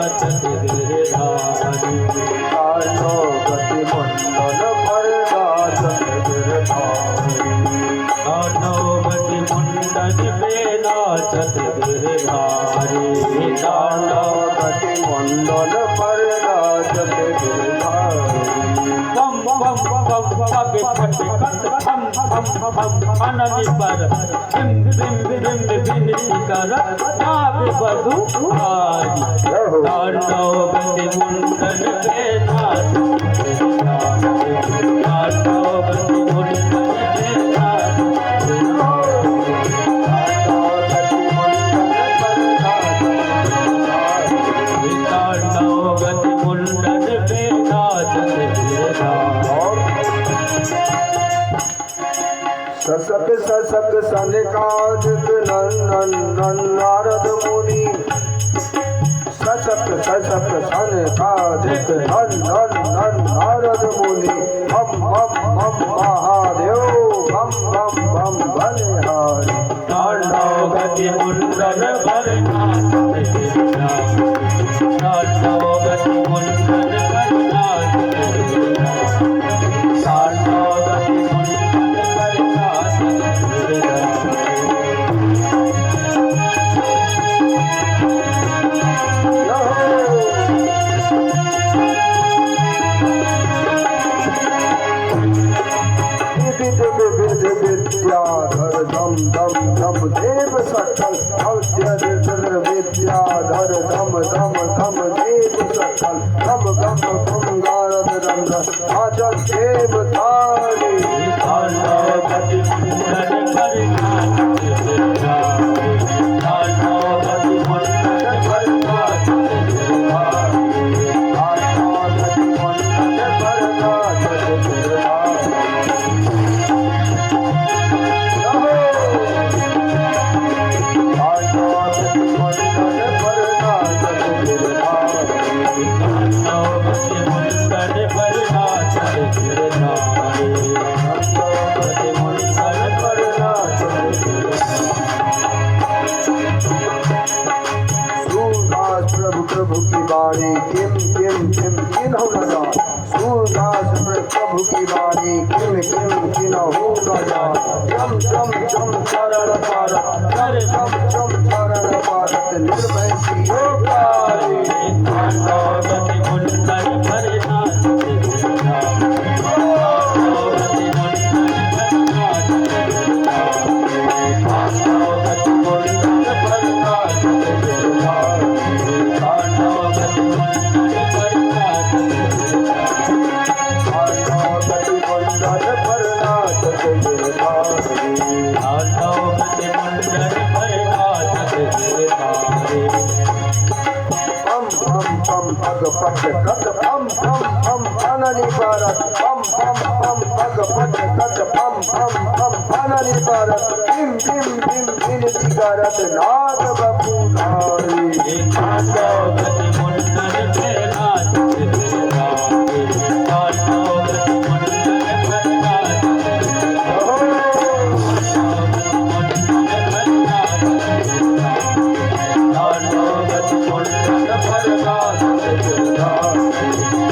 नाचत गिरधारी। तांडव गति मंडल पर नाचत गिरधारी। तांडव गति मुंडन पे नाचत गिरधारी। तांडव गति मंडल पर नाचत गिरधारी। बम बम बम बम फट कट हम अननि पर बिम बिम बिम बिनती कर आवे बधु आई। तांडव गति मुंडन पे नाचत गिरधारी। तांडव गति मुंडन पे नाचत ससक ससक सनकादिक नंदन नारद मुनि। ससक ससक सनकादिक नंदन नारद मुनि। बम बम बम महादेव बम बम बम बलिहारी। तांडव गति मुंडन पर नाचत गिरधारी। तांडव गति मुंडन पर नाचत गिरधारी। तांडव गति मुंडन पर नाचत गिरधारी। विद्याधर धम धम धम देव सकल विद्याधर धम धम धम देव सकल धम धम धम गारद रंग आचल देव तारी। तांडव गति मुंडन पर नाचत गिरधारी। तांडव गति मुंडन पर नाचत गिरधारी। तांडव गति मुंडन पर नाचत गिरधारी। प्रभु की वाणी किम किम किम किन्हु न जान। सूरदास प्रभु की वाणी किम किम किन्हु न जान। चम चम चम चरण पारत चम चम चम चरण पारत निर्भय योगारी। तांडव गति मुंडन पर नाचत गिरधारी। तांडव गति मुंडन पर नाचत गिरधारी। तांडव गति मुंडन पर नाचत गिरधारी। तांडव गति मुंडन पर नाचत गिरधारी। तांडव गति मुंडन पर नाचत गिरधारी। तांडव गति मुंडन पर नाचत गिरधारी। पम पम पम पग पट कट पम पम पम अननि भारत। पम पम पम पग पट कट पम पम पम अननि भारत। बिम बिम बिम बिनती करत नाग बपू नारी। तांडव गति मुंडन पे नाचत गिरधारी। तांडव गति मुंडन पर नाचत गिरधारी। तांडव गति मुंडन पर नाचत गिरधारी।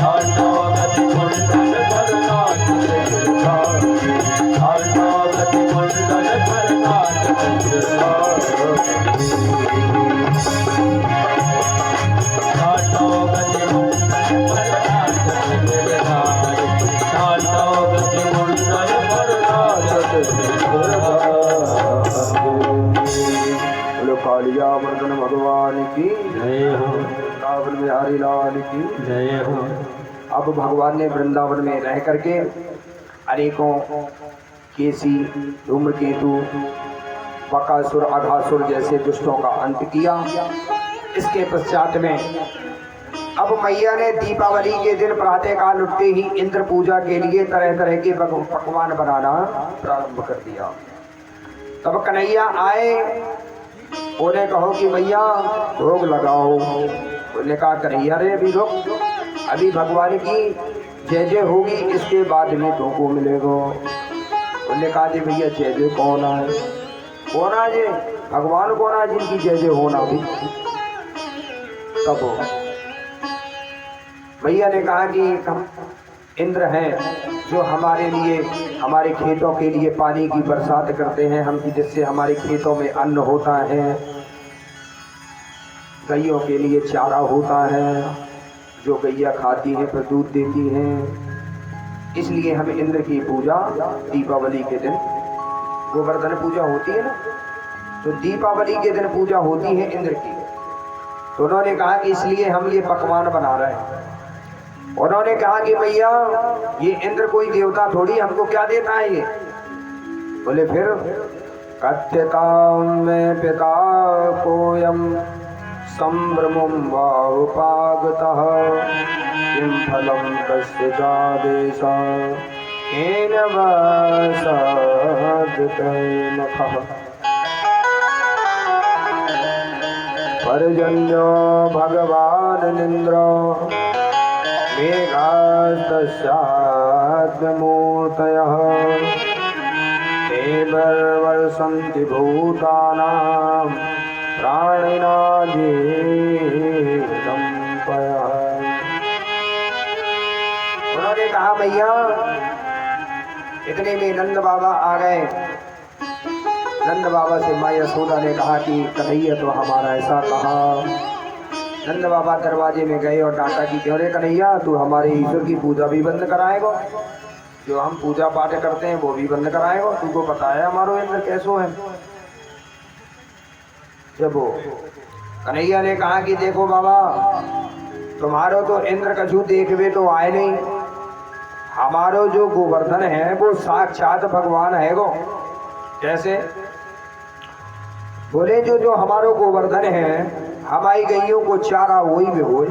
तांडव गति मुंडन पर नाचत गिरधारी। तांडव गति मुंडन पर नाचत गिरधारी। तांडव गति मुंडन पर नाचत गिरधारी। तांडव गति मुंडन पर नाचत गिरधारी। बोलो कालिया मर्दन भगवान की जय हो। वृंदावन बिहारी लाल की जय हो। अब भगवान ने वृंदावन में रह करके अनेकों केसी धूम्रकेतु बकासुर अघासुर जैसे दुष्टों का अंत किया। इसके पश्चात में अब मैया ने दीपावली के दिन प्रातः काल उठते ही इंद्र पूजा के लिए तरह तरह के पकवान बनाना प्रारंभ कर दिया। तब कन्हैया आए, उन्हें कहो कि मैया भोग लगाओ। उन्हें कहा कन्हैया रे अभी रुक, अभी भगवान की जय जय होगी, इसके बाद में तुमको मिलेगा। उन्हें कहा जी भैया जय जय कौन आए? कौन आज भगवान कौन आज जिनकी जय जय होना भी? तब भैया ने कहा कि हम इंद्र हैं जो हमारे लिए, हमारे खेतों के लिए पानी की बरसात करते हैं, हम जिससे हमारे खेतों में अन्न होता है, गैयों के लिए चारा होता है, जो गैया खाती है फिर दूध देती हैं। इसलिए हम इंद्र की पूजा दीपावली के दिन, गोवर्धन पूजा होती है ना, तो दीपावली के दिन पूजा होती है इंद्र की। तो उन्होंने कहा कि इसलिए हम ये पकवान बना रहे हैं। उन्होंने कहा कि भैया ये इंद्र कोई देवता थोड़ी, हमको क्या देता है ये? बोले फिर कथ्यता में पिता कोयम संभ्रमं वा उपागतः किं फलं तस्य चादेश केन वसद्कैमखः पर्जन्यो भगवानिन्द्रो मेघास्तस्यात्ममूर्तयः देवर्वर्षन्ति भूतानां प्राणिनादीकम्पयः। उन्होंने कहा भैया इतने में नंद बाबा आ गए। नंद बाबा से माँ यशोदा ने कहा कि कन्हैया तो हमारा ऐसा कहा। नंद बाबा दरवाजे में गए और डांटा कि क्यों रे कन्हैया, तू हमारे ईश्वर की पूजा भी बंद कराएगा, जो हम पूजा पाठ करते हैं वो भी बंद कराएगा, तुमको पता है हमारो इंद्र कैसो है। जब वो कन्हैया ने कहा कि देखो बाबा, तुम्हारो तो इंद्र कछु देखवे तो आए नहीं, हमारो जो गोवर्धन है वो साक्षात भगवान है गो। कैसे? बोले जो हमारो गोवर्धन है, हमारी गैयों को चारा वही में हो,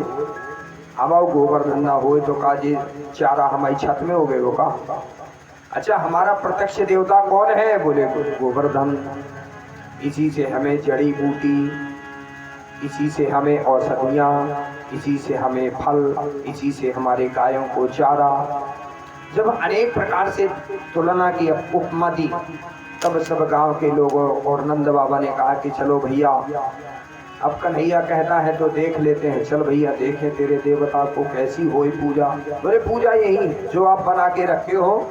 हमारो गोवर्धन ना हो तो काजी चारा हमारी छत में हो गए वो का। अच्छा, हमारा प्रत्यक्ष देवता कौन है? बोले गोवर्धन। इसी से हमें जड़ी बूटी, इसी से हमें औषधियाँ, इसी से हमें फल, इसी से हमारे गायों को चारा। जब अनेक प्रकार से तुलना की उपमा दी, तब सब गांव के लोगों और नंद बाबा ने कहा कि चलो भैया, अब कन्हैया कहता है तो देख लेते हैं, चल भैया देखें तेरे देवता को कैसी होई पूजा। बोले पूजा यही जो आप बना के रखे हो,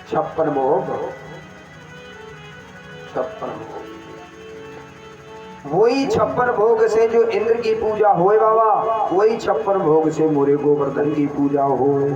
56 भोग, 56 भोग, वही 56 भोग से जो इंद्र की पूजा होए बाबा, वही 56 भोग से मोरे गोवर्धन की पूजा होए।